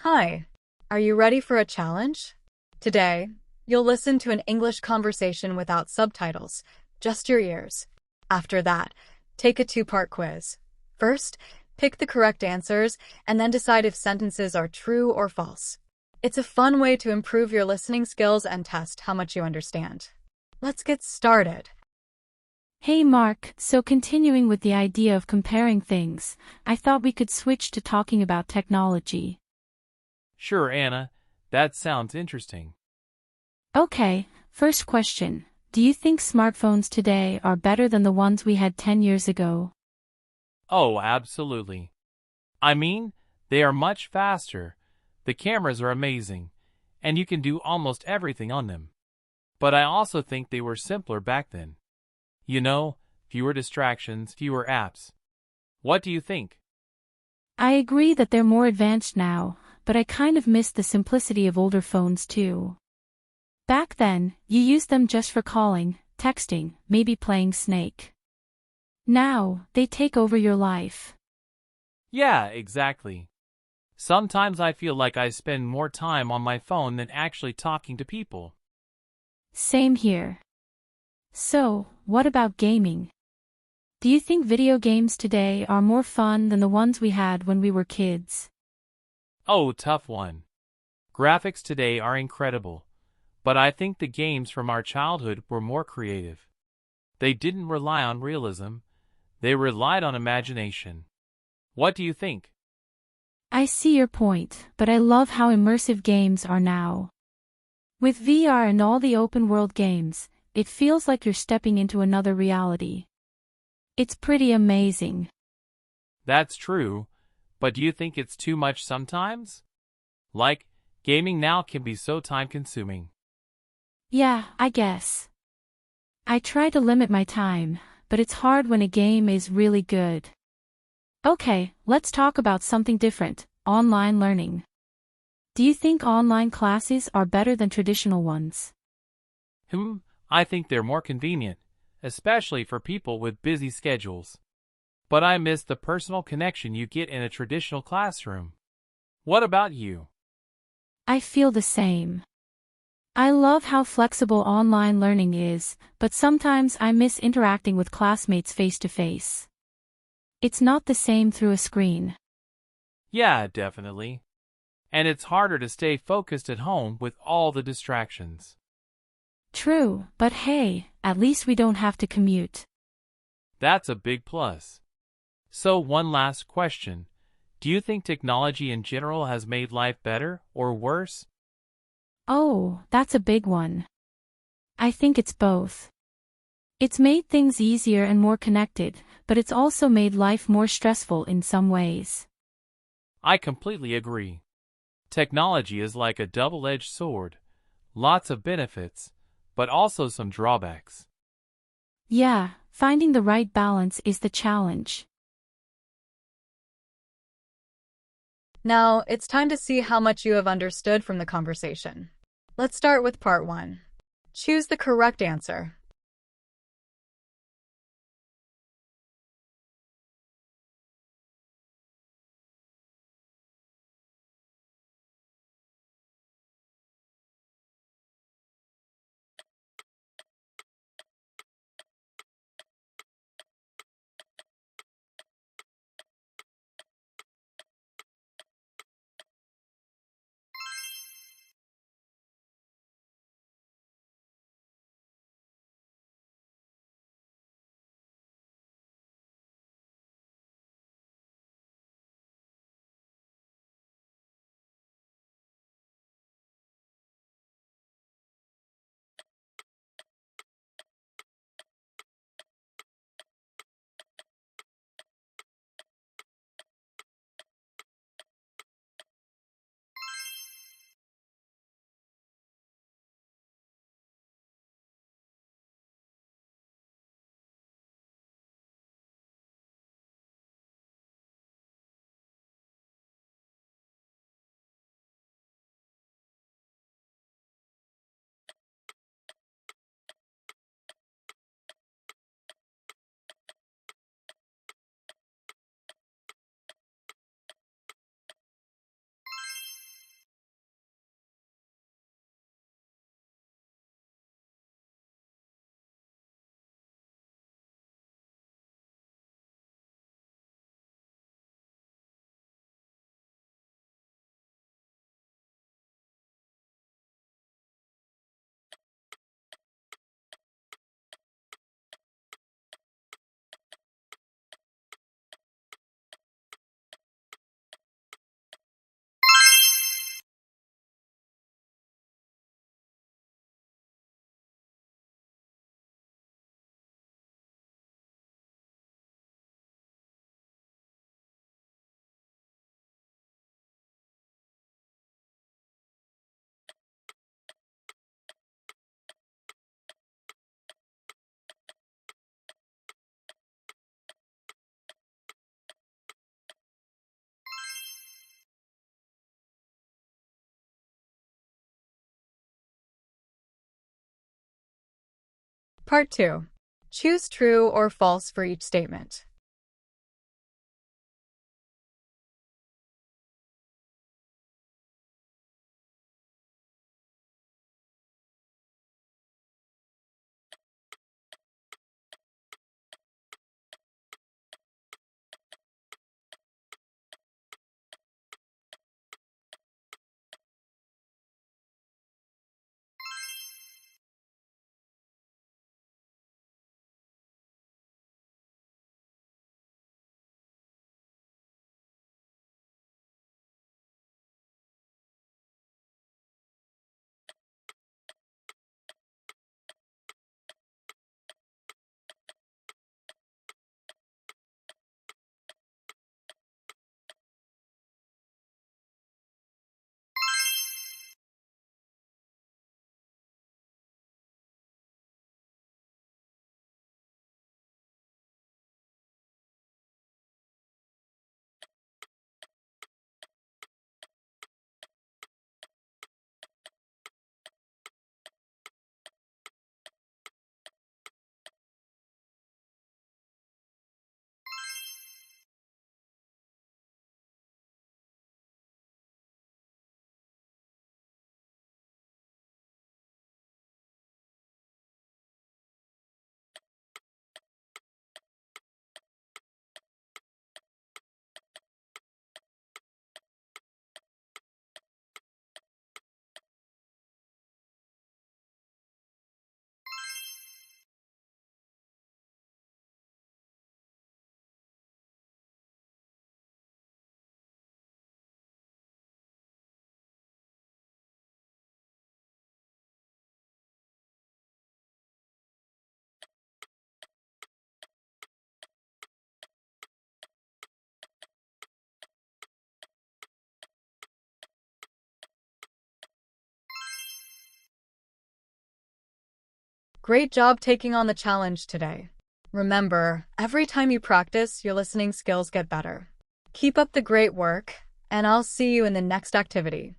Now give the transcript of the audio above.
Hi, are you ready for a challenge? Today, you'll listen to an English conversation without subtitles, just your ears. After that, take a two-part quiz. First, pick the correct answers and then decide if sentences are true or false. It's a fun way to improve your listening skills and test how much you understand. Let's get started. Hey Mark, so continuing with the idea of comparing things, I thought we could switch to talking about technology. Sure, Anna. That sounds interesting. Okay, first question. Do you think smartphones today are better than the ones we had 10 years ago? Oh, absolutely. I mean, they are much faster. The cameras are amazing, and you can do almost everything on them. But I also think they were simpler back then. You know, fewer distractions, fewer apps. What do you think? I agree that they're more advanced now, but I kind of miss the simplicity of older phones too. Back then, you used them just for calling, texting, maybe playing Snake. Now, they take over your life. Yeah, exactly. Sometimes I feel like I spend more time on my phone than actually talking to people. Same here. So, what about gaming? Do you think video games today are more fun than the ones we had when we were kids? Oh, tough one. Graphics today are incredible, but I think the games from our childhood were more creative. They didn't rely on realism, they relied on imagination. What do you think? I see your point, but I love how immersive games are now. With VR and all the open-world games, it feels like you're stepping into another reality. It's pretty amazing. That's true, but do you think it's too much sometimes? Like, gaming now can be so time-consuming. Yeah, I guess. I try to limit my time, but it's hard when a game is really good. Okay, let's talk about something different, online learning. Do you think online classes are better than traditional ones? I think they're more convenient, especially for people with busy schedules. But I miss the personal connection you get in a traditional classroom. What about you? I feel the same. I love how flexible online learning is, but sometimes I miss interacting with classmates face to face. It's not the same through a screen. Yeah, definitely. And it's harder to stay focused at home with all the distractions. True, but hey, at least we don't have to commute. That's a big plus. So, one last question. Do you think technology in general has made life better or worse? Oh, that's a big one. I think it's both. It's made things easier and more connected, but it's also made life more stressful in some ways. I completely agree. Technology is like a double-edged sword. Lots of benefits, but also some drawbacks. Yeah, finding the right balance is the challenge. Now, it's time to see how much you have understood from the conversation. Let's start with part 1. Choose the correct answer. Part 2. Choose true or false for each statement. Great job taking on the challenge today. Remember, every time you practice, your listening skills get better. Keep up the great work, and I'll see you in the next activity.